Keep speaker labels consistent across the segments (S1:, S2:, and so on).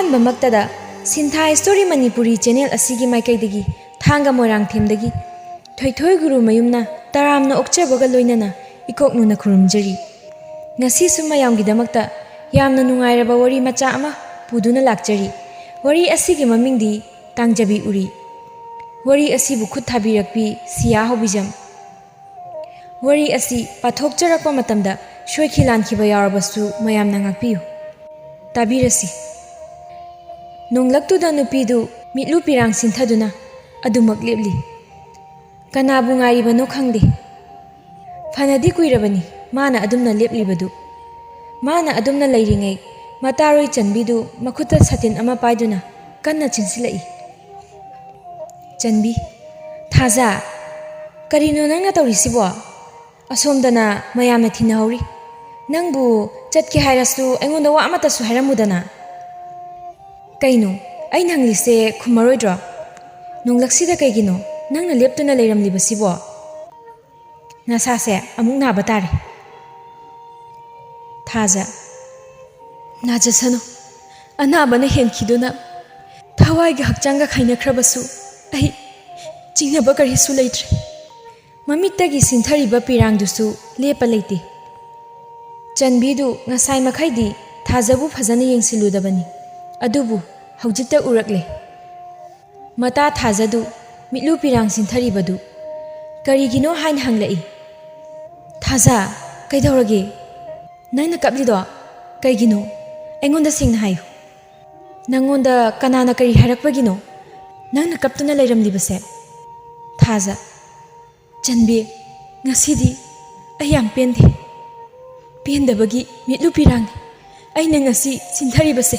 S1: ꯑꯍꯥꯟꯕꯃꯛꯇꯗ ꯁꯤꯟꯊꯥ story Manipuri channel ꯑꯁꯤꯒꯤ ꯃꯥꯏꯀꯩꯗꯒꯤ ꯊꯥꯡꯒ ꯃꯣꯏꯔꯥꯡꯊꯦꯝꯗꯒꯤ ꯊꯣꯏꯊꯣꯏ ꯒꯨꯔꯨꯃꯌꯨꯝꯅ ꯇꯔꯥꯝꯅ ꯑꯣꯛꯆꯕꯒ ꯂꯣꯏꯅꯅ ꯏꯀꯣꯛꯅꯨꯅ ꯈꯨꯔꯨꯝꯖꯔꯤ꯫ ꯉꯁꯤꯁꯨ ꯃꯌꯥꯝꯒꯤꯗꯃꯛꯇ ꯌꯥꯝꯅ ꯅꯨꯡꯉꯥꯏꯔꯕ ꯋꯥꯔꯤ ꯃꯆꯥ ꯑꯃ ꯄꯨꯗꯨꯅ ꯂꯥꯛꯆꯔꯤ꯫ ꯋꯥꯔꯤ ꯑꯁꯤꯒꯤ ꯃꯃꯤꯡꯗꯤ ꯇꯥꯡꯖꯕꯤ ꯎꯔꯤ꯫ ꯋꯥꯔꯤ ꯑꯁꯤꯕꯨ ꯈꯨꯠ ꯊꯥꯕꯤꯔꯛꯄꯤ ꯁꯤꯌꯥ ꯍꯧꯕꯤꯖꯝ꯫ ꯋꯥꯔꯤ ꯑꯁꯤ ꯄꯥꯊꯣꯛꯆꯔꯛꯄ ꯃꯇꯝꯗ ꯁꯣꯏꯈꯤ ꯂꯥꯟꯈꯤꯕ ꯌꯥꯎꯔꯕꯁꯨ ꯃꯌꯥꯝꯅ ꯉꯥꯛꯄꯤꯌꯨ꯫ ꯇꯥꯕꯤꯔꯁꯤ꯫ ꯅꯣꯡꯂꯛꯇꯨꯗ ꯅꯨꯄꯤꯗꯨ ꯃꯤꯠꯂꯨ ꯄꯤꯔꯥꯡ ꯁꯤꯟꯊꯗꯨꯅ ꯑꯗꯨꯃꯛ ꯂꯦꯞꯂꯤ꯫ ꯀꯅꯥꯕꯨ ꯉꯥꯏꯔꯤꯕꯅꯣ ꯈꯪꯗꯦ꯫ ꯐꯅꯗꯤ ꯀꯨꯏꯔꯕꯅꯤ ꯃꯥꯅ ꯑꯗꯨꯝꯅ ꯂꯦꯞꯂꯤꯕꯗꯨ꯫ ꯃꯥꯅ ꯑꯗꯨꯝꯅ ꯂꯩꯔꯤꯉꯩ ꯃꯇꯥꯔꯣꯏ ꯆꯟꯕꯤꯗꯨ ꯃꯈꯨꯠꯇ ꯁꯥꯇꯤꯟ ꯑꯃ ꯄꯥꯏꯗꯨꯅ ꯀꯟꯅ ꯆꯦꯟꯁꯤꯜꯂꯛꯏ꯫ ꯆꯟꯕꯤ, ꯊꯥꯖ, ꯀꯔꯤꯅꯣ ꯅꯪꯅ ꯇꯧꯔꯤꯁꯤꯕꯣ? ꯑꯁꯣꯝꯗꯅ ꯃꯌꯥꯝꯅ ꯊꯤꯅꯍꯧꯔꯤ꯫ ꯅꯪꯕꯨ ꯆꯠꯀꯦ ꯍꯥꯏꯔꯁꯨ ꯑꯩꯉꯣꯟꯗ ꯋꯥ ꯑꯃꯠꯇꯁꯨ ꯍꯥꯏꯔꯝꯃꯨꯗꯅ꯫ ꯀꯩꯅꯣ ꯑꯩꯅ ꯍꯪꯂꯤꯁꯦ ꯈꯨꯝꯃꯔꯣꯏꯗ꯭ꯔꯣ? ꯅꯣꯡꯂꯛꯁꯤꯗ ꯀꯩꯒꯤꯅꯣ ꯅꯪꯅ ꯂꯦꯞꯇꯨꯅ ꯂꯩꯔꯝꯂꯤꯕꯁꯤꯕꯣ? ꯅꯁꯥꯁꯦ ꯑꯃꯨꯛ ꯅꯥꯕ ꯇꯥꯔꯦ꯫ ꯊꯥꯖ, ꯅꯥꯖꯁꯅꯨ꯫ ꯑꯅꯥꯕꯅ ꯍꯦꯟꯈꯤꯗꯨꯅ ꯊꯋꯥꯏꯒ ꯍꯛꯆꯥꯡꯒ ꯈꯥꯏꯅꯈ꯭ꯔꯕꯁꯨ ꯑꯩ ꯆꯤꯡꯅꯕ ꯀꯔꯤꯁꯨ ꯂꯩꯇ꯭ꯔꯦ꯫ ꯃꯃꯤꯠꯇꯒꯤ ꯁꯤꯟꯊꯔꯤꯕ ꯄꯤꯔꯥꯡꯗꯨꯁꯨ ꯂꯦꯞꯄ ꯂꯩꯇꯦ꯫ ꯆꯟꯕꯤꯗꯨ ꯉꯁꯥꯏ ꯃꯈꯩꯗꯤ ꯊꯥꯖꯕꯨ ꯐꯖꯅ ꯌꯦꯡꯁꯤꯜꯂꯨꯗꯕꯅꯤ, ꯑꯗꯨꯕꯨ ꯍꯧꯖꯤꯛꯇ ꯎꯔꯛꯂꯦ꯫ ꯃꯇꯥ ꯊꯥꯖꯗꯨ ꯃꯤꯠꯂꯨ ꯄꯤꯔꯥꯡ ꯁꯤꯟꯊꯔꯤꯕꯗꯨ ꯀꯔꯤꯒꯤꯅꯣ ꯍꯥꯏꯅ ꯍꯪꯂꯛꯏ꯫ ꯊꯥꯖ, ꯀꯩꯗꯧꯔꯒꯦ? ꯅꯪꯅ ꯀꯞꯂꯤꯗꯣ ꯀꯩꯒꯤꯅꯣ? ꯑꯩꯉꯣꯟꯗ ꯁꯦꯡꯅ ꯍꯥꯏꯌꯨ꯫ ꯅꯪꯉꯣꯟꯗ ꯀꯅꯥꯅ ꯀꯔꯤ ꯍꯥꯏꯔꯛꯄꯒꯤꯅꯣ ꯅꯪꯅ ꯀꯞꯇꯨꯅ ꯂꯩꯔꯝꯂꯤꯕꯁꯦ? ꯊꯥꯖ, ꯆꯟꯕꯤ, ꯉꯁꯤꯗꯤ ꯑꯩ ꯌꯥꯝ ꯄꯦꯟꯗꯦ꯫ ꯄꯦꯟꯗꯕꯒꯤ ꯃꯤꯠꯂꯨ ꯄꯤꯔꯥꯡꯅꯤ ꯑꯩꯅ ꯉꯁꯤ ꯁꯤꯟꯊꯔꯤꯕꯁꯦ꯫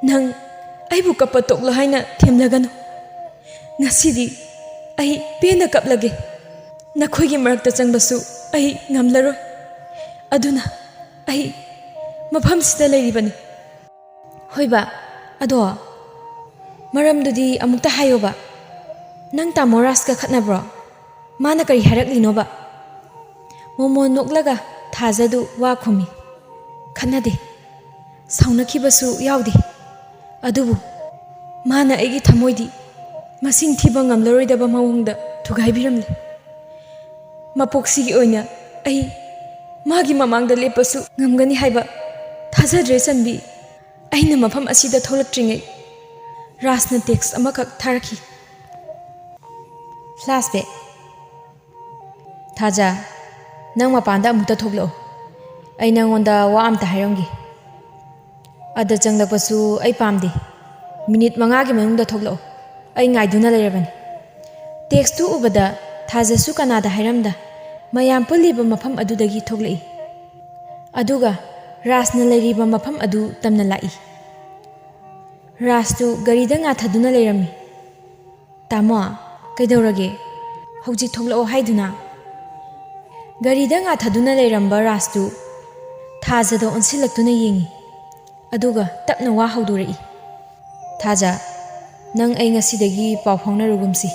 S1: ꯅꯪ ꯑꯩꯕꯨ ꯀꯞꯄ ꯇꯣꯛꯂꯣ ꯍꯥꯏꯅ ꯊꯦꯝꯂꯒꯅꯨ꯫ ꯉꯁꯤꯗꯤ ꯑꯩ ꯄꯦꯟꯅ ꯀꯞꯂꯒꯦ꯫ ꯅꯈꯣꯏꯒꯤ ꯃꯔꯛꯇ ꯆꯪꯕꯁꯨ ꯑꯩ ꯉꯝꯂꯔꯣꯏ꯫ ꯑꯗꯨꯅ ꯑꯩ ꯃꯐꯝꯁꯤꯗ ꯂꯩꯔꯤꯕꯅꯤ꯫ ꯍꯣꯏꯕ, ꯑꯗꯣ ꯃꯔꯝꯗꯨꯗꯤ ꯑꯃꯨꯛꯇ ꯍꯥꯏꯌꯣꯕ꯫ ꯅꯪ ꯇꯥꯃꯣ ꯔꯥꯖꯀ ꯈꯠꯅꯕ꯭ꯔꯣ? ꯃꯥꯅ ꯀꯔꯤ ꯍꯥꯏꯔꯛꯂꯤꯅꯣꯕ? ꯃꯣꯃꯣ ꯅꯣꯛꯂꯒ ꯊꯥꯖꯗꯨ ꯋꯥ ꯈꯨꯝꯃꯤ꯫ ꯈꯠꯅꯗꯦ, ꯁꯥꯎꯅꯈꯤꯕꯁꯨ ꯌꯥꯎꯗꯦ꯫ ꯑꯗꯨꯕꯨ ꯃꯥꯅ ꯑꯩꯒꯤ ꯊꯃꯣꯏꯗꯤ ꯃꯁꯤꯡ ꯊꯤꯕ ꯉꯝꯂꯔꯣꯏꯗꯕ ꯃꯑꯣꯡꯗ ꯊꯨꯒꯥꯏꯕꯤꯔꯝꯂꯦ꯫ ꯃꯄꯣꯛꯁꯤꯒꯤ ꯑꯣꯏꯅ ꯑꯩ ꯃꯥꯒꯤ ꯃꯃꯥꯡꯗ ꯂꯦꯞꯄꯁꯨ ꯉꯝꯒꯅꯤ ꯍꯥꯏꯕ ꯊꯥꯖꯗ꯭ꯔꯦ ꯆꯟꯕꯤ꯫ ꯑꯩꯅ ꯃꯐꯝ ꯑꯁꯤꯗ ꯊꯣꯛꯂꯛꯇ꯭ꯔꯤꯉꯩ ꯔꯥꯖꯅ ꯇꯦꯛꯁ ꯑꯃꯈꯛ ꯊꯥꯔꯛꯈꯤ꯫ ꯐ꯭ꯂꯥꯁꯕꯦꯛ꯫ ꯊꯥꯖ, ꯅꯪ ꯃꯄꯥꯟꯗ ꯑꯃꯨꯛꯇ ꯊꯣꯛꯂꯛꯑꯣ꯫ ꯑꯩ ꯅꯪꯉꯣꯟꯗ ꯋꯥ ꯑꯝꯇ ꯍꯥꯏꯔꯝꯒꯦ꯫ ꯑꯗ ꯆꯪꯂꯛꯄꯁꯨ ꯑꯩ ꯄꯥꯝꯗꯦ꯫ ꯃꯤꯅꯤꯠ 5ꯒꯤ ꯃꯅꯨꯡꯗ ꯊꯣꯛꯂꯛꯑꯣ꯫ ꯑꯩ ꯉꯥꯏꯗꯨꯅ ꯂꯩꯔꯕꯅꯤ꯫ ꯇꯦꯛꯁꯇꯨ ꯎꯕꯗ ꯊꯥꯖꯁꯨ ꯀꯅꯥꯗ ꯍꯥꯏꯔꯝꯗ ꯃꯌꯥꯝ ꯄꯨꯜꯂꯤꯕ ꯃꯐꯝ ꯑꯗꯨꯗꯒꯤ ꯊꯣꯛꯂꯛꯏ꯫ ꯑꯗꯨꯒ ꯔꯥꯖꯅ ꯂꯩꯔꯤꯕ ꯃꯐꯝ ꯑꯗꯨ ꯇꯝꯅ ꯂꯥꯛꯏ꯫ ꯔꯥꯖꯇꯨ ꯒꯥꯔꯤꯗ ꯉꯥꯊꯗꯨꯅ ꯂꯩꯔꯝꯃꯤ꯫ ꯇꯥꯃꯣ, ꯀꯩꯗꯧꯔꯒꯦ? ꯍꯧꯖꯤꯛ ꯊꯣꯛꯂꯛꯑꯣ ꯍꯥꯏꯗꯨꯅ꯫ ꯒꯥꯔꯤꯗ ꯉꯥꯊꯗꯨꯅ ꯂꯩꯔꯝꯕ ꯔꯥꯖꯇꯨ ꯊꯥꯖꯗ ꯑꯣꯟꯁꯤꯜꯂꯛꯇꯨꯅ ꯌꯦꯡꯉꯤ, ꯑꯗꯨꯒ ꯇꯞꯅ ꯋꯥ ꯍꯧꯗꯣꯔꯛꯏ꯫ ꯊꯥꯖ, ꯅꯪ ꯑꯩ ꯉꯁꯤꯗꯒꯤ ꯄꯥꯎ ꯐꯥꯎꯅꯔꯨꯒꯨꯝꯁꯤ꯫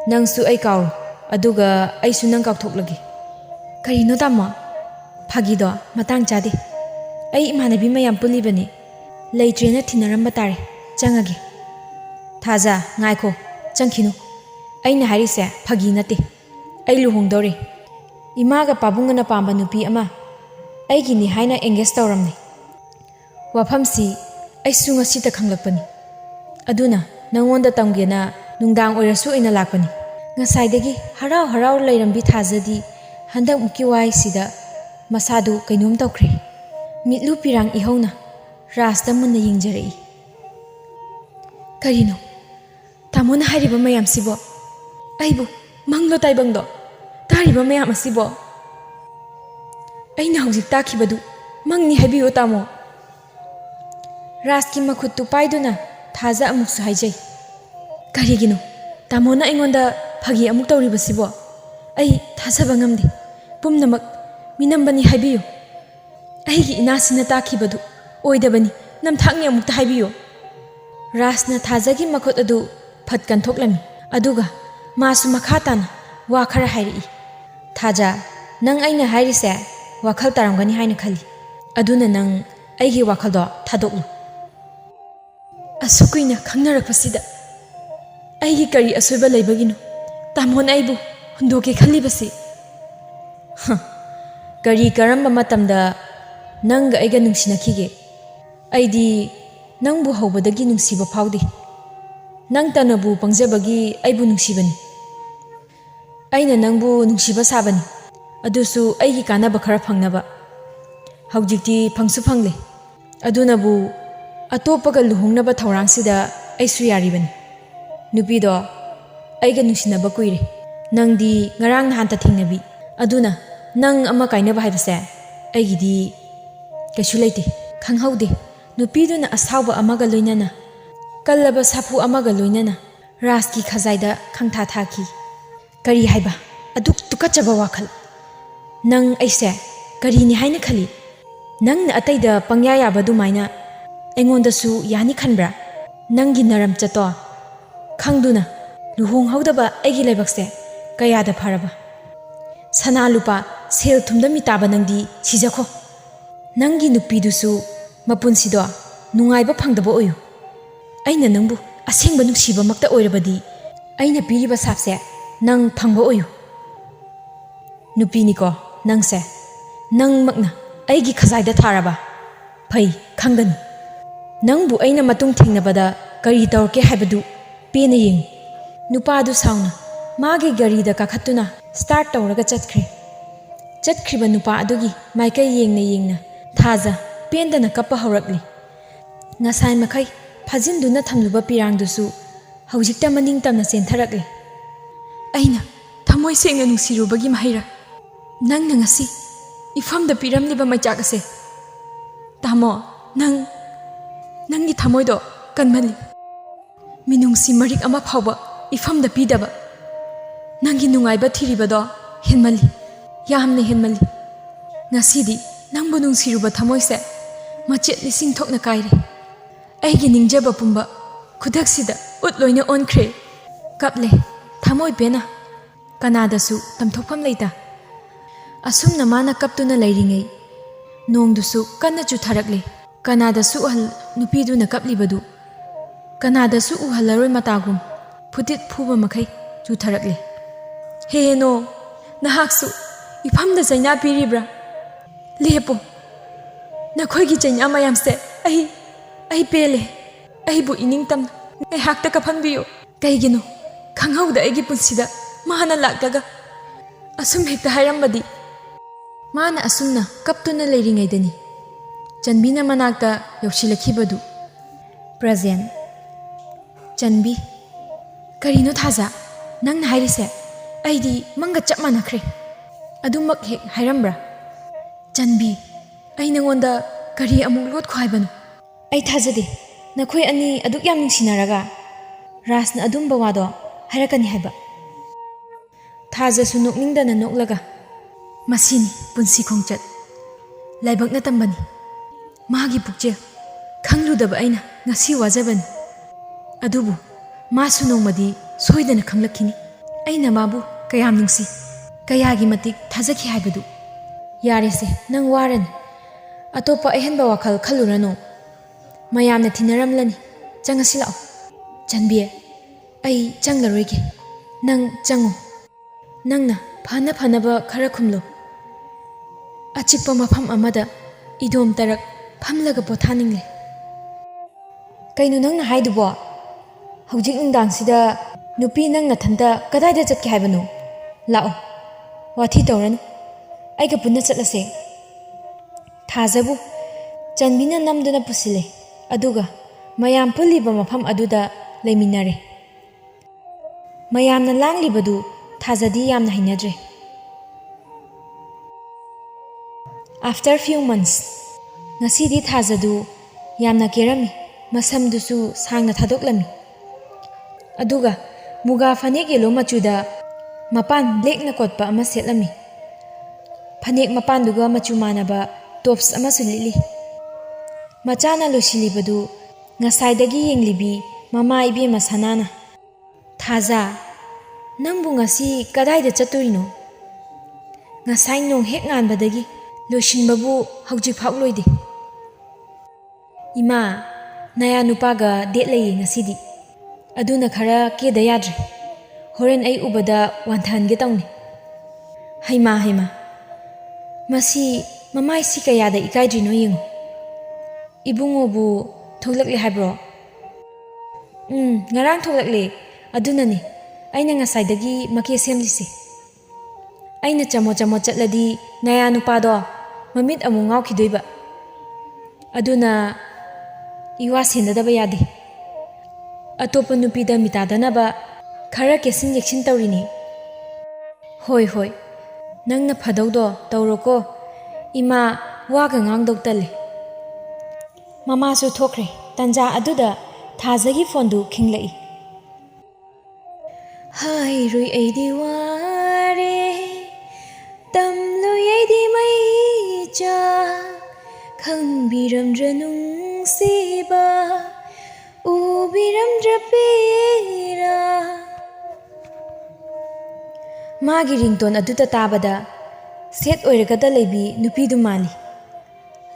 S1: ꯅꯪꯁꯨ ꯑꯩ ꯀꯥꯎꯔꯣ, ꯑꯗꯨꯒ ꯑꯩꯁꯨ ꯅꯪ ꯀꯥꯎꯊꯣꯛꯂꯒꯦ꯫ ꯀꯔꯤꯅꯣ ꯇꯥꯃꯣ? ꯐꯥꯒꯤꯗꯣ ꯃꯇꯥꯡ ꯆꯥꯗꯦ꯫ ꯑꯩ ꯏꯃꯥꯟꯅꯕꯤ ꯃꯌꯥꯝ ꯄꯨꯜꯂꯤꯕꯅꯤ꯫ ꯂꯩꯇ꯭ꯔꯦꯅ ꯊꯤꯅꯔꯝꯕ ꯇꯥꯔꯦ꯫ ꯆꯪꯉꯒꯦ꯫ ꯊꯥꯖ, ꯉꯥꯏꯈꯣ, ꯆꯪꯈꯤꯅꯨ꯫ ꯑꯩꯅ ꯍꯥꯏꯔꯤꯁꯦ ꯐꯥꯒꯤ ꯅꯠꯇꯦ꯫ ꯑꯩ ꯂꯨꯍꯣꯡꯗꯧꯔꯦ꯫ ꯏꯃꯥꯒ ꯄꯥꯕꯨꯡꯒꯅ ꯄꯥꯝꯕ ꯅꯨꯄꯤ ꯑꯃ ꯑꯩꯒꯤꯅꯤ ꯍꯥꯏꯅ ꯑꯦꯡꯒꯦꯖ ꯇꯧꯔꯝꯅꯤ꯫ ꯋꯥꯐꯝꯁꯤ ꯑꯩꯁꯨ ꯉꯁꯤꯇ ꯈꯪꯂꯛꯄꯅꯤ꯫ ꯑꯗꯨꯅ ꯅꯪꯉꯣꯟꯗ ꯇꯝꯒꯦꯅ ꯅꯨꯡꯗꯥꯡ ꯑꯣꯏꯔꯁꯨ ꯑꯣꯏꯅ ꯂꯥꯛꯄꯅꯤ꯫ ꯉꯁꯥꯏꯗꯒꯤ ꯍꯔꯥꯎ ꯍꯔꯥꯎ ꯂꯩꯔꯝꯕꯤ ꯊꯥꯖꯗꯤ ꯍꯟꯗꯛꯃꯨꯛꯀꯤ ꯋꯥꯏꯁꯤꯗ ꯃꯁꯥꯗꯨ ꯀꯩꯅꯣꯝ ꯇꯧꯈ꯭ꯔꯦ꯫ ꯃꯤꯠꯂꯨ ꯄꯤꯔꯥꯡ ꯏꯍꯧꯅ ꯔꯥꯖꯇ ꯃꯨꯟꯅ ꯌꯦꯡꯖꯔꯛꯏ꯫ ꯀꯔꯤꯅꯣ ꯇꯥꯃꯣꯅ ꯍꯥꯏꯔꯤꯕ ꯃꯌꯥꯝꯁꯤꯕꯣ? ꯑꯩꯕꯨ ꯃꯪꯂꯣ ꯇꯥꯏꯕꯪꯗꯣ ꯇꯥꯔꯤꯕ ꯃꯌꯥꯝ ꯑꯁꯤꯕꯣ? ꯑꯩꯅ ꯍꯧꯖꯤꯛ ꯇꯥꯈꯤꯕꯗꯨ ꯃꯪꯅꯤ ꯍꯥꯏꯕꯤꯌꯣ ꯇꯥꯃꯣ꯫ ꯔꯥꯖꯀꯤ ꯃꯈꯨꯠꯇꯨ ꯄꯥꯏꯗꯨꯅ ꯊꯥꯖ ꯑꯃꯨꯛꯁꯨ ꯍꯥꯏꯖꯩ꯫ ꯀꯔꯤꯒꯤꯅꯣ ꯇꯥꯃꯣꯅ ꯑꯩꯉꯣꯟꯗ ꯐꯥꯒꯤ ꯑꯃꯨꯛ ꯇꯧꯔꯤꯕꯁꯤꯕꯣ? ꯑꯩ ꯊꯥꯖꯕ ꯉꯝꯗꯦ꯫ ꯄꯨꯝꯅꯃꯛ ꯃꯤꯅꯝꯕꯅꯤ ꯍꯥꯏꯕꯤꯌꯨ꯫ ꯑꯩꯒꯤ ꯏꯅꯥꯁꯤꯅ ꯇꯥꯈꯤꯕꯗꯨ ꯑꯣꯏꯗꯕꯅꯤ, ꯅꯝꯊꯥꯛꯅꯤ ꯑꯃꯨꯛꯇ ꯍꯥꯏꯕꯤꯌꯨ꯫ ꯔꯥꯖꯅ ꯊꯥꯖꯒꯤ ꯃꯈꯨꯠ ꯑꯗꯨ ꯐꯠ ꯀꯟꯊꯣꯛꯂꯝꯃꯤ, ꯑꯗꯨꯒ ꯃꯥꯁꯨ ꯃꯈꯥ ꯇꯥꯅ ꯋꯥ ꯈꯔ ꯍꯥꯏꯔꯛꯏ꯫ ꯊꯥꯖ, ꯅꯪ ꯑꯩꯅ ꯍꯥꯏꯔꯤꯁꯦ ꯋꯥꯈꯜ ꯇꯥꯔꯝꯒꯅꯤ ꯍꯥꯏꯅ ꯈꯜꯂꯤ꯫ ꯑꯗꯨꯅ ꯅꯪ ꯑꯩꯒꯤ ꯋꯥꯈꯜꯗꯣ ꯊꯥꯗꯣꯛꯂꯨ꯫ असुक कुइना खंगनरकपसिदा अꯩगी करी असोइबा लेबगिनो तामोन अइबु हुंदोके खल्लिबसि करी करम्बा मतमदा नंग अइगा नुंसिनखिगे अइदी नंगबु हौबदगी नुंसिबा फाउदे नंग तनबु पंगजबगी अइबु नुंसिबनी अइना नंगबु नुंसिबा साबनी अदुसु अइगी कानाबा खरा फंगनबा हौजिक्ति फंगसु फंगले अदुनबु अतोपगा लुहोंगनबा थौरांगसिदा अइसु यारिबनी नुपीदो अइगा नुंसिनबा कुइरे नंगदी ngarang nahanta thingnabi aduna nang ama kainaba haibase aigidi kaisu leite khanghaude nupiduna asauba amaga loinana kallaba sapu amaga loinana raski khazaida khangtha thaki kari haiba aduk tukachaba wakhal nang aise kari ni haina khali nang na ataida pangya yaba dumaina engonda su yani khanbra nangi naram chato khangduna luhong haudaba aigi lebakse kayada pharaba sana lupa sel thumda mitaba nangdi sijakho nangi nupidusu mapunsido nungaiba phangdaba oyu aina nangbu asengba nungsiba makta oirabadi aina piriba sapse nang phangba oyu nupini ko nangse nang makna aigi khazaida tharaba phai khangani nangbu aina matung thingnabada kari tawke haibadu pena yeng nupadu sauna मागे गारीदा काखत्तुना start तौरगा चटख्रिबा नुपा अदुगी माइकै येंगना थाजा पेंदना kappa हौरक्ली ngasai makai phajinduna thamluba pirangdusu hojikta maning tamna chentharagle aina thamoi sengna nungsirubagi mahaira nangna ngasi ifamda piramliba maichak ase tamo nangi thamoi do kanmali minungsi marik ama phawba ifamda pidaba nangi nungaiba thiribado henmali yamne henmali ngasidi nangbu nungsiruba thamoise machet lising thokna kaire aigi ningjaba pumba khudaksida utloina onkhre kaple thamoi pena kanadasu tamthokpham leita asumna mana kaptuna leiringai nongdusu kanna chu tharakle kanadasu uhal nupiduna kaplibadu kanadasu uhalaroi matagum phutit phuba makai chu tharakle hey no नहाकसु इफमदा चैना पीरिब्रा लेपो नखोइगी चैना मयामसे अहि पेले अहिबु inning तम हाक्ता कफनबियो कहिगिनो खंगहौदा अइगी पुंसिदा माना लाक्कागा assume हेक्ता हायरम्बदी माना असुमना कप्तुना लेरिङैदनी चनबीना मनाक्ता यौसिलखिबदु present चनबी करिनो थाजा नंगना हाइरिसे अइदी मंगा चप मानखरे अदुमक हेक हायरम्ब्रा चनबी अइ नंगोंदा करी अमुक लोट खुहाइबनु अइ थाजदे नखोइ अनि अदुक याम नुंसिनारागा रासना अदुमबा वादो हायरकनी हाइबा थाजसु नोकनिंगदना नोकलगा मसिनी पुंसी खोंगचत लाइबकना तंबनी मागी पुकचे खंगलुदबा अइना ngasi wajabani adubu masu nongmadi soidana khanglakhini aina mabu kayam nungsi kayagi matik thajaki haibadu yarese nang waran atopa ehenba wakhal khalurano mayamna thinaramlani changasi lao chanbie ai changlaroige nang changu nangna phana ba khara khumlo achikpa mafam amada idom tarak phamlaga pothaningle kainu nangna haidubo hojik nungdangsida nupi nang nathanda kadaida chatke haibanu lao wathi tawran aiga punna chatlase thajabu chanbina namduna pusile aduga mayam puliba mafam aduda leiminare mayamna langlibadu thajadi yamna hinadre after few months ngasidi thajadu yamna kerami masamdusu sangna thadoklami aduga muga fanek yelo machuda mapan black na kotpa ama setlami fanek mapan duga machu manaba tops ama sulili machana losilibadu ngasaidagi yenglibi mama ibe masanana thaja nangbu ngasi kadaida chaturino ngasai nong hek nganbadagi losinbabu hauji phak loide ima ꯅꯌꯥ ꯅꯨꯄꯥꯒ date ꯂꯩꯌꯦ ꯉꯁꯤꯗꯤ ꯑꯗꯨꯅ ꯈꯔ ꯀꯦꯗ ꯌꯥꯗ꯭ꯔꯦ ꯍꯣꯔꯦꯟ ꯑꯩ ꯎꯕꯗ ꯋꯥꯟꯊꯍꯟꯒꯦ ꯇꯧꯅꯤ ꯍꯩꯃꯥ ꯍꯩꯃꯥ ꯃꯁꯤ ꯃꯃꯥꯏꯁꯤ ꯀꯌꯥꯗ ꯏꯀꯥꯏꯗ꯭ꯔꯤꯅꯣ ꯌꯦꯡꯉꯨ ꯏꯕꯨꯡꯉꯣꯕꯨ ꯊꯣꯛꯂꯛꯂꯦ ꯍꯥꯏꯕ꯭ꯔꯣ ꯉꯔꯥꯡ ꯊꯣꯛꯂꯛꯂꯦ ꯑꯗꯨꯅꯅꯤ ꯑꯩꯅ ꯉꯁꯥꯏꯗꯒꯤ ꯃꯀꯦ ꯁꯦꯝꯂꯤꯁꯦ ꯑꯩꯅ ꯆꯃꯣꯠ ꯆꯃꯣꯠ ꯆꯠꯂꯗꯤ ꯅꯌꯥ ꯅꯨꯄꯥꯗꯣ ꯃꯃꯤꯠ ꯑꯃꯨꯛ ꯉꯥꯎꯈꯤꯗꯣꯏꯕ ꯑꯗꯨꯅ ꯏꯋꯥ ꯁꯦꯟꯅꯗꯕ ꯌꯥꯗꯦ ꯑꯇꯣꯞꯄ ꯅꯨꯄꯤꯗ ꯃꯤꯇꯥꯗꯅꯕ ꯈꯔ ꯀꯦꯁꯤꯟ ꯌꯦꯛꯁꯤꯟ ꯇꯧꯔꯤꯅꯤ ꯍꯣꯏ ꯍꯣꯏ ꯅꯪꯅ ꯐꯗꯧꯗꯣ ꯇꯧꯔꯣꯀꯣ ꯏꯃꯥ ꯋꯥꯒ ꯉꯥꯡꯗꯧ ꯇꯜꯂꯦ ꯃꯃꯥꯁꯨ ꯊꯣꯛꯈ꯭ꯔꯦ ꯇꯟꯖꯥ ꯑꯗꯨꯗ ꯊꯥꯖꯒꯤ ꯐꯣꯟꯗꯨ ꯈꯤꯡꯂꯛꯏ ꯍꯥꯏꯔꯣꯏ ꯑꯩꯗꯤ ꯋꯥꯔꯦ ꯇꯝꯂꯣꯏ ꯑꯩꯗꯤ ꯃꯩꯆꯥ ꯈꯪꯕꯤꯔꯝꯗ꯭ꯔ ꯅꯨꯡꯁꯤꯕ ꯎꯕꯤꯔꯝꯗ꯭ꯔ ꯄꯤꯔꯥ ꯃꯥꯒꯤ ꯔꯤꯡꯇꯣꯟ ꯑꯗꯨꯗ ꯇꯥꯕꯗ ꯁꯦꯠ ꯑꯣꯏꯔꯒꯗ ꯂꯩꯕꯤ ꯅꯨꯄꯤꯗꯨ ꯃꯥꯜꯂꯤ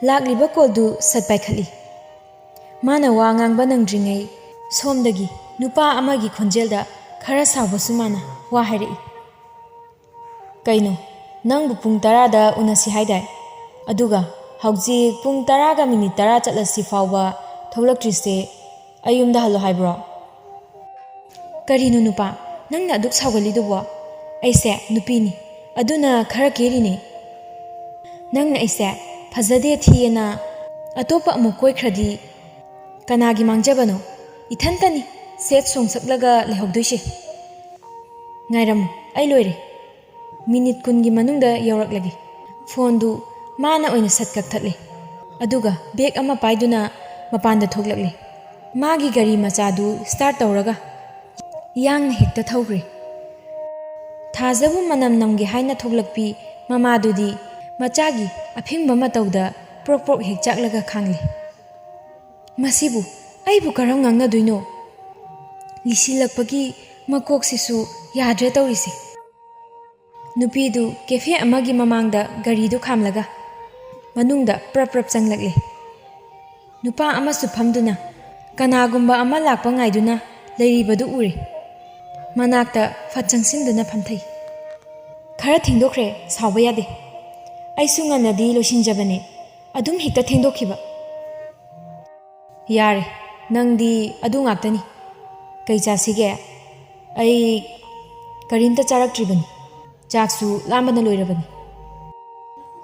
S1: ꯂꯥꯛꯂꯤꯕ ꯀꯣꯜꯗꯨ ꯁꯠ ꯄꯥꯏꯈꯠꯂꯤ ꯃꯥꯅ ꯋꯥ ꯉꯥꯡꯕ ꯅꯪꯗ꯭ꯔꯤꯉꯩ ꯁꯣꯝꯗꯒꯤ ꯅꯨꯄꯥ ꯑꯃꯒꯤ ꯈꯣꯟꯖꯦꯜꯗ ꯈꯔ ꯁꯥꯎꯕꯁꯨ ꯃꯥꯅ ꯋꯥ ꯍꯥꯏꯔꯛꯏ ꯀꯩꯅꯣ ꯅꯪꯕꯨ ꯄꯨꯡ 10ꯗ ꯎꯅꯁꯤ ꯍꯥꯏꯗꯥꯏ ꯑꯗꯨꯒ ꯍꯧꯖꯤꯛ ꯄꯨꯡ 10ꯒ ꯃꯤꯅꯤꯠ 10 ꯆꯠꯂꯁꯤ ꯐꯥꯎꯕ ꯊꯣꯛꯂꯛꯇ꯭ꯔꯤꯁꯦ ꯑꯩ ꯌꯨꯝꯗ ꯍꯜꯂꯣ ꯍꯥꯏꯕ꯭ꯔꯣ ꯀꯔꯤꯅꯣ ꯅꯨꯄꯥ ꯅꯪꯅ ꯑꯗꯨꯛ ꯁꯥꯎꯒꯠꯂꯤꯗꯨꯕꯣ ꯑꯩꯁꯦ ꯅꯨꯄꯤꯅꯤ ꯑꯗꯨꯅ ꯈꯔ ꯀꯦꯔꯤꯅꯦ ꯅꯪꯅ ꯑꯩꯁꯦ ꯐꯖꯗꯦ ꯊꯤꯌꯦꯅ ꯑꯇꯣꯞꯄ ꯑꯃꯨꯛ ꯀꯣꯏꯈ꯭ꯔꯗꯤ ꯀꯅꯥꯒꯤ ꯃꯥꯡꯖꯕꯅꯣ ꯏꯊꯟꯇꯅꯤ ꯁꯦꯠ ꯁꯣꯡꯁꯛꯂꯒ ꯂꯩꯍꯧꯗꯣꯏꯁꯦ ꯉꯥꯏꯔꯝꯃꯨ ꯑꯩ ꯂꯣꯏꯔꯦ ꯃꯤꯅꯤꯠ 10ꯒꯤ ꯃꯅꯨꯡꯗ ꯌꯧꯔꯛꯂꯒꯦ ꯐꯣꯟꯗꯨ ꯃꯥꯅ ꯑꯣꯏꯅ ꯁꯠ ꯀꯛꯊꯠꯂꯦ ꯑꯗꯨꯒ ꯕꯦꯛ ꯑꯃ ꯄꯥꯏꯗꯨꯅ ꯃꯄꯥꯟꯗ ꯊꯣꯛꯂꯛꯂꯦ ꯃꯥꯒꯤ ꯒꯥꯔꯤ ꯃꯆꯥꯗꯨ ꯁ꯭ꯇꯥꯔꯠ ꯇꯧꯔꯒ ꯌꯥꯡꯅ ꯍꯦꯛꯇ ꯊꯧꯈ꯭ꯔꯦ ꯊꯥꯖꯕꯨ ꯃꯅꯝ ꯅꯝꯒꯦ ꯍꯥꯏꯅ ꯊꯣꯛꯂꯛꯄꯤ ꯃꯃꯥꯗꯨꯗꯤ ꯃꯆꯥꯒꯤ ꯑꯐꯤꯡꯕ ꯃꯇꯧꯗ ꯄ꯭ꯔꯣꯛ ꯄ꯭ꯔꯣꯛ ꯍꯦꯛ ꯆꯥꯛꯂꯒ ꯈꯥꯡꯂꯦ ꯃꯁꯤꯕꯨ ꯑꯩꯕꯨ ꯀꯔꯝ ꯉꯥꯡꯅꯗꯣꯏꯅꯣ ꯂꯤꯁꯤꯜꯂꯛꯄꯒꯤ ꯃꯀꯣꯛꯁꯤꯁꯨ ꯌꯥꯗ꯭ꯔꯦ ꯇꯧꯔꯤꯁꯦ ꯅꯨꯄꯤꯗꯨ ꯀꯦꯐꯦ ꯑꯃꯒꯤ ꯃꯃꯥꯡꯗ ꯒꯥꯔꯤꯗꯨ ꯈꯥꯝꯂꯒ ꯃꯅꯨꯡꯗ ꯄ꯭ꯔꯞ ꯄ꯭ꯔꯞ ꯆꯪꯂꯛꯂꯦ ꯅꯨꯄꯥ ꯑꯃꯁꯨ ꯐꯝꯗꯨꯅ ꯀꯅꯥꯒꯨꯝꯕ ꯑꯃ ꯂꯥꯛꯄ ꯉꯥꯏꯗꯨꯅ ꯂꯩꯔꯤꯕꯗꯨ ꯎꯔꯦ ꯃꯅꯥꯛꯇ ꯐꯠ ꯆꯪꯁꯤꯟꯗꯨꯅ ꯐꯝꯊꯩ ꯈꯔ ꯊꯦꯡꯗꯣꯛꯈ꯭ꯔꯦ ꯁꯥꯎꯕ ꯌꯥꯗꯦ ꯑꯩꯁꯨ ꯉꯟꯅꯗꯤ ꯂꯣꯏꯁꯤꯟꯖꯕꯅꯦ ꯑꯗꯨꯝ ꯍꯦꯛꯇ ꯊꯦꯡꯗꯣꯛꯈꯤꯕ ꯌꯥꯔꯦ ꯅꯪꯗꯤ ꯑꯗꯨ ꯉꯥꯛꯇꯅꯤ ꯀꯩ ꯆꯥꯁꯤꯒꯦ ꯑꯩ ꯀꯔꯤꯝꯇ ꯆꯥꯔꯛꯇ꯭ꯔꯤꯕꯅꯤ ꯆꯥꯛꯁꯨ ꯂꯥꯝꯕꯅ ꯂꯣꯏꯔꯕꯅꯤ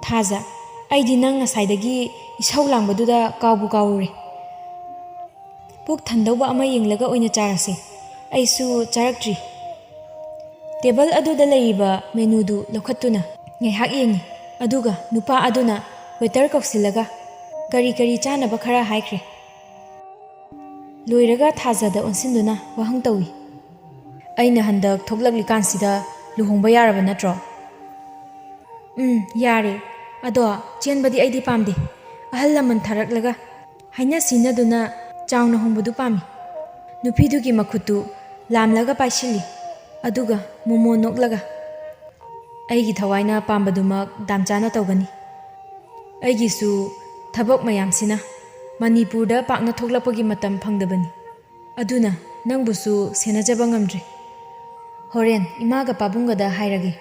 S1: ꯊꯥꯖ ꯑꯩꯗꯤ ꯅꯪ ꯉꯁꯥꯏꯗꯒꯤ ꯏꯁꯧ ꯂꯥꯡꯕꯗꯨꯗ ꯀꯥꯎꯕꯨ ꯀꯥꯎꯔꯨꯔꯦ ꯄꯨꯛ ꯊꯟꯗꯧꯕ ꯑꯃ ꯌꯦꯡꯂꯒ ꯑꯣꯏꯅ ꯆꯥꯔꯁꯦ ꯑꯩꯁꯨ ꯆꯥꯔꯛꯇ꯭ꯔꯤ ꯇꯦꯕꯜ ꯑꯗꯨꯗ ꯂꯩꯔꯤꯕ ꯃꯦꯅꯨꯗꯨ ꯂꯧꯈꯠꯇꯨꯅ ꯉꯥꯏꯍꯥꯛ ꯌꯦꯡꯉꯤ ꯑꯗꯨꯒ ꯅꯨꯄꯥ ꯑꯗꯨꯅ ꯋꯦꯇꯔ ꯀꯧꯁꯤꯜꯂꯒ ꯀꯔꯤ ꯀꯔꯤ ꯆꯥꯅꯕ ꯈꯔ ꯍꯥꯏꯈ꯭ꯔꯦ ꯂꯣꯏꯔꯒ ꯊꯥꯖꯗ ꯑꯣꯟꯁꯤꯟꯗꯨꯅ ꯋꯥꯍꯪ ꯇꯧꯏ ꯑꯩꯅ ꯍꯟꯗꯛ ꯊꯣꯛꯂꯛꯂꯤꯀꯥꯟꯁꯤꯗ ꯂꯨꯍꯣꯡꯕ ꯌꯥꯔꯕ ꯅꯠꯇ꯭ꯔꯣ ꯌꯥꯔꯦ ꯑꯗꯣ ꯆꯦꯟꯕꯗꯤ ꯑꯩꯗꯤ ꯄꯥꯝꯗꯦ ꯑꯍꯜ ꯂꯃꯟ ꯊꯥꯔꯛꯂꯒ ꯍꯥꯏꯅ ꯁꯤꯟꯅꯗꯨꯅ ꯆꯥꯎꯅ ꯍꯣꯡꯕꯗꯨ ꯄꯥꯝꯃꯤ ꯅꯨꯄꯤꯗꯨꯒꯤ ꯃꯈꯨꯠꯇꯨ ꯂꯥꯝꯂꯒ ꯄꯥꯏꯁꯤꯜꯂꯤ ꯑꯗꯨꯒ ꯃꯣꯃꯣ ꯅꯣꯛꯂꯒ ꯑꯩꯒꯤ ꯊꯋꯥꯏꯅ ꯄꯥꯝꯕꯗꯨꯃꯛ ꯗꯥꯝꯆꯥꯅ ꯇꯧꯒꯅꯤ ꯑꯩꯒꯤꯁꯨ ꯊꯕꯛ ꯃꯌꯥꯝꯁꯤꯅ ꯃꯅꯤꯄꯨꯔꯗ ꯄꯥꯛꯅ ꯊꯣꯛꯂꯛꯄꯒꯤ ꯃꯇꯝ ꯐꯪꯗꯕꯅꯤ ꯑꯗꯨꯅ ꯅꯪꯕꯨꯁꯨ ꯁꯦꯟꯅꯖꯕ ꯉꯝꯗ꯭ꯔꯦ ꯍꯣꯔꯦꯟ ꯏꯃꯥꯒ ꯄꯥꯕꯨꯡꯒꯗ ꯍꯥꯏꯔꯒꯦ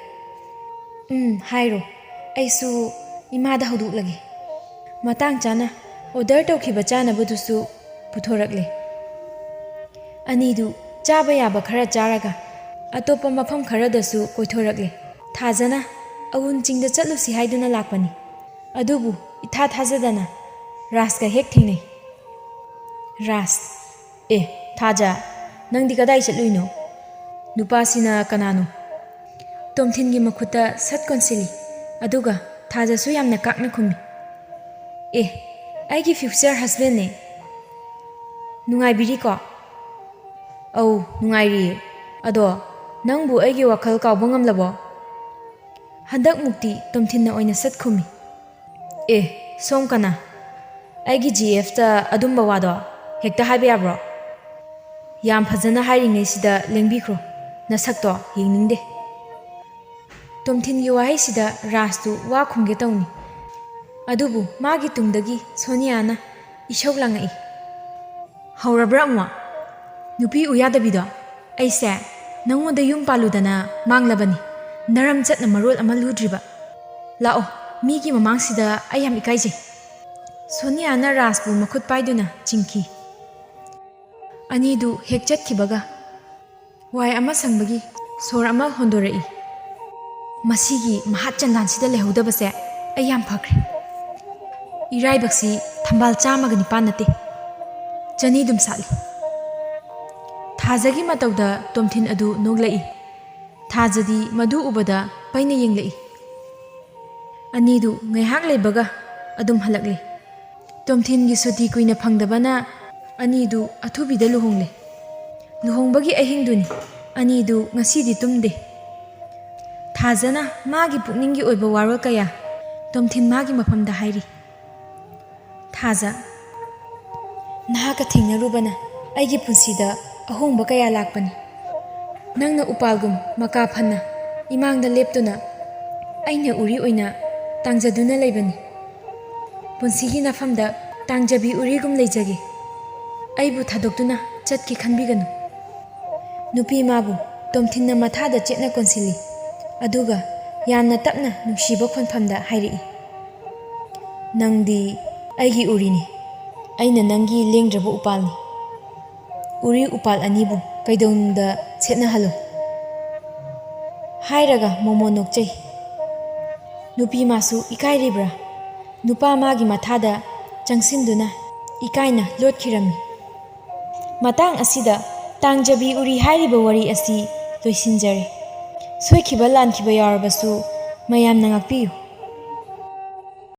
S1: ꯍꯥꯏꯔꯣ ꯑꯩꯁꯨ ꯏꯃꯥꯗ ꯍꯧꯗꯣꯛꯂꯒꯦ ꯃꯇꯥꯡ ꯆꯥꯅ ꯑꯣꯔꯗꯔ ꯇꯧꯈꯤꯕ ꯆꯥꯅꯕꯗꯨꯁꯨ ꯄꯨꯊꯣꯔꯛꯂꯦ ꯑꯅꯤꯗꯨ ꯆꯥꯕ ꯌꯥꯕ ꯈꯔ ꯆꯥꯔꯒ ꯑꯇꯣꯞꯄ ꯃꯐꯝ ꯈꯔꯗꯁꯨ ꯀꯣꯏꯊꯣꯔꯛꯂꯦ ꯊꯥꯖꯅ ꯑꯎꯟ ꯆꯤꯡꯗ ꯆꯠꯂꯨꯁꯤ ꯍꯥꯏꯗꯨꯅ ꯂꯥꯛꯄꯅꯤ ꯑꯗꯨꯕꯨ ꯏꯊꯥ ꯊꯥꯖꯗꯅ ꯔꯥꯖꯀ ꯍꯦꯛ ꯊꯦꯡꯅꯩ ꯔꯥꯖ ꯊꯥꯖ ꯅꯪꯗꯤ ꯀꯗꯥꯏ ꯆꯠꯂꯨꯏꯅꯣ ꯅꯨꯄꯥꯁꯤꯅ ꯀꯅꯥꯅꯣ ꯇꯣꯝꯊꯤꯟꯒꯤ ꯃꯈꯨꯠꯇ ꯁꯠ ꯀꯣꯟꯁꯤꯜꯂꯤ ꯑꯗꯨꯒ ꯊꯥꯖꯁꯨ ꯌꯥꯝꯅ ꯀꯥꯛꯅ ꯈꯨꯝꯃꯤ ꯑꯩꯒꯤ ꯐ꯭ꯌꯨꯆꯔ ꯍꯁꯕꯦꯟꯅꯦ ꯅꯨꯡꯉꯥꯏꯕꯤꯔꯤꯀꯣ ꯑꯧ ꯅꯨꯡꯉꯥꯏꯔꯤꯌꯦ ꯑꯗꯣ ꯅꯪꯕꯨ ꯑꯩꯒꯤ ꯋꯥꯈꯜ ꯀꯥꯎꯕ ꯉꯝꯂꯕꯣ ꯍꯟꯗꯛꯃꯨꯛꯇꯤ ꯇꯣꯝꯊꯤꯟꯅ ꯑꯣꯏꯅ ꯁꯠ ꯈꯨꯝꯃꯤ ꯁꯣꯝ ꯀꯅꯥ ꯑꯩꯒꯤ GFꯇ ꯑꯗꯨꯝꯕ ꯋꯥꯗꯣ ꯍꯦꯛꯇ ꯍꯥꯏꯕ ꯌꯥꯕ꯭ꯔꯣ ꯌꯥꯝ ꯐꯖꯅ ꯍꯥꯏꯔꯤꯉꯩꯁꯤꯗ ꯂꯦꯡꯕꯤꯈ꯭ꯔꯣ ꯅꯁꯛꯇꯣ ꯌꯦꯡꯅꯤꯡꯗꯦ ꯇꯣꯝꯊꯤꯟꯒꯤ ꯋꯥꯍꯩꯁꯤꯗ ꯔꯥꯖꯇꯨ ꯋꯥ ꯈꯨꯝꯒꯦ ꯇꯧꯅꯤ ꯑꯗꯨꯕꯨ ꯃꯥꯒꯤ ꯇꯨꯡꯗꯒꯤ ꯁꯣꯅꯤꯌꯥꯅ ꯏꯁꯧ ꯂꯥꯡꯉꯛꯏ ꯍꯧꯔꯕ꯭ꯔꯥ ꯑꯃꯨꯛ ꯅꯨꯄꯤ ꯎꯌꯥꯗꯕꯤꯗꯣ ꯑꯩꯁꯦ ꯅꯪꯉꯣꯟꯗ ꯌꯨꯝ ꯄꯥꯜꯂꯨꯗꯅ ꯃꯥꯡꯂꯕꯅꯤ ꯅꯔꯝ ꯆꯠꯅ ꯃꯔꯣꯜ ꯑꯃ ꯂꯨꯗ꯭ꯔꯤꯕ ꯂꯥꯛꯑꯣ ꯃꯤꯒꯤ ꯃꯃꯥꯡꯁꯤꯗ ꯑꯩ ꯌꯥꯝ ꯏꯀꯥꯏꯖꯩ ꯁꯣꯅꯤꯌꯥꯅ ꯔꯥꯖꯄꯨ ꯃꯈꯨꯠ ꯄꯥꯏꯗꯨꯅ ꯆꯤꯡꯈꯤ ꯑꯅꯤꯗꯨ ꯍꯦꯛ ꯆꯠꯈꯤꯕꯒ ꯋꯥꯏ ꯑꯃ ꯁꯪꯕꯒꯤ ꯁꯣꯔ ꯑꯃ ꯍꯣꯟꯗꯣꯔꯛꯏ ꯃꯁꯤꯒꯤ ꯃꯍꯥꯠ ꯆꯟꯗꯥꯟꯁꯤꯗ ꯂꯩꯍꯧꯗꯕꯁꯦ ꯑꯩ ꯌꯥꯝ ꯐꯈ꯭ꯔꯦ ꯏꯔꯥꯏꯕꯛꯁꯤ ꯊꯝꯕꯥꯜ 109 ꯅꯠꯇꯦ 200 ꯁꯥꯠꯂꯤ ꯊꯥꯖꯒꯤ ꯃꯇꯧꯗ ꯇꯣꯝꯊꯤꯟ ꯑꯗꯨ ꯅꯣꯛꯂꯛꯏ ꯊꯥꯖꯗꯤ ꯃꯗꯨ ꯎꯕꯗ ꯄꯩꯅ ꯌꯦꯡꯂꯛꯏ ꯑꯅꯤꯗꯨ ꯉꯥꯏꯍꯥꯛ ꯂꯩꯕꯒ ꯑꯗꯨꯝ ꯍꯜꯂꯛꯂꯦ ꯇꯣꯝꯊꯤꯟꯒꯤ ꯁꯨꯇꯤ ꯀꯨꯏꯅ ꯐꯪꯗꯕꯅ ꯑꯅꯤꯗꯨ ꯑꯊꯨꯕꯤꯗ ꯂꯨꯍꯣꯡꯂꯦ ꯂꯨꯍꯣꯡꯕꯒꯤ ꯑꯍꯤꯡꯗꯨꯅꯤ ꯑꯅꯤꯗꯨ ꯉꯁꯤꯗꯤ ꯇꯨꯝꯗꯦ ꯊꯥꯖꯅ ꯃꯥꯒꯤ ꯄꯨꯛꯅꯤꯡꯒꯤ ꯑꯣꯏꯕ ꯋꯥꯔꯣꯜ ꯀꯌꯥ ꯇꯣꯝꯊꯤꯟ ꯃꯥꯒꯤ ꯃꯐꯝꯗ ꯍꯥꯏꯔꯤ ꯊꯥꯖ ꯅꯍꯥꯛꯀ ꯊꯦꯡꯅꯔꯨꯕꯅ ꯑꯩꯒꯤ ꯄꯨꯟꯁꯤꯗ ꯑꯍꯣꯡꯕ ꯀꯌꯥ ꯂꯥꯛꯄꯅꯤ ꯅꯪꯅ ꯎꯄꯥꯜꯒꯨꯝ ꯃꯀꯥ ꯐꯟꯅ ꯏꯃꯥꯡꯗ ꯂꯦꯞꯇꯨꯅ ꯑꯩꯅ ꯎꯔꯤ ꯑꯣꯏꯅ ꯇꯥꯡꯖꯗꯨꯅ ꯂꯩꯕꯅꯤ ꯄꯨꯟꯁꯤꯒꯤ ꯅꯐꯝꯗ ꯇꯥꯡꯖꯕꯤ ꯎꯔꯤꯒꯨꯝ ꯂꯩꯖꯒꯦ ꯑꯩꯕꯨ ꯊꯥꯗꯣꯛꯇꯨꯅ ꯆꯠꯀꯦ ꯈꯟꯕꯤꯒꯅꯨ ꯅꯨꯄꯤ ꯃꯥꯕꯨ ꯇꯣꯝꯊꯤꯟꯅ ꯃꯊꯥꯗ ꯆꯦꯠꯅ ꯀꯣꯟꯁꯤꯜꯂꯤ ꯑꯗꯨꯒ ꯌꯥꯝꯅ ꯇꯞꯅ ꯅꯨꯡꯁꯤꯕ ꯈꯣꯟꯐꯝꯗ ꯍꯥꯏꯔꯛꯏ ꯅꯪꯗꯤ ꯑꯩꯒꯤ ꯎꯔꯤꯅꯤ ꯑꯩꯅ ꯅꯪꯒꯤ ꯂꯦꯡꯗ꯭ꯔꯕ ꯎꯄꯥꯜꯅꯤ ꯎꯔꯤ ꯎꯄꯥꯜ ꯑꯅꯤꯕꯨ ꯀꯩꯗꯧꯅꯨꯡꯗ ꯁꯦꯠꯅꯍꯜꯂꯨ ꯍꯥꯏꯔꯒ ꯃꯣꯃꯣꯟ ꯅꯣꯛꯆꯩ ꯅꯨꯄꯤ ꯃꯥꯁꯨ ꯏꯀꯥꯏꯔꯤꯕ꯭ꯔꯥ ꯅꯨꯄꯥ ꯃꯥꯒꯤ ꯃꯊꯥꯗ ꯆꯪꯁꯤꯟꯗꯨꯅ ꯏꯀꯥꯏꯅ ꯂꯣꯠꯈꯤꯔꯝꯃꯤ ꯃꯇꯥꯡ ꯑꯁꯤꯗ ꯇꯥꯡꯖꯕꯤ ꯎꯔꯤ ꯍꯥꯏꯔꯤꯕ ꯋꯥꯔꯤ ꯑꯁꯤ ꯂꯣꯏꯁꯤꯟꯖꯔꯦ ꯁꯣꯏꯈꯤꯕ ꯂꯥꯟꯈꯤꯕ ꯌꯥꯎꯔꯕꯁꯨ ꯃꯌꯥꯝꯅ ꯉꯥꯛꯄꯤꯌꯨ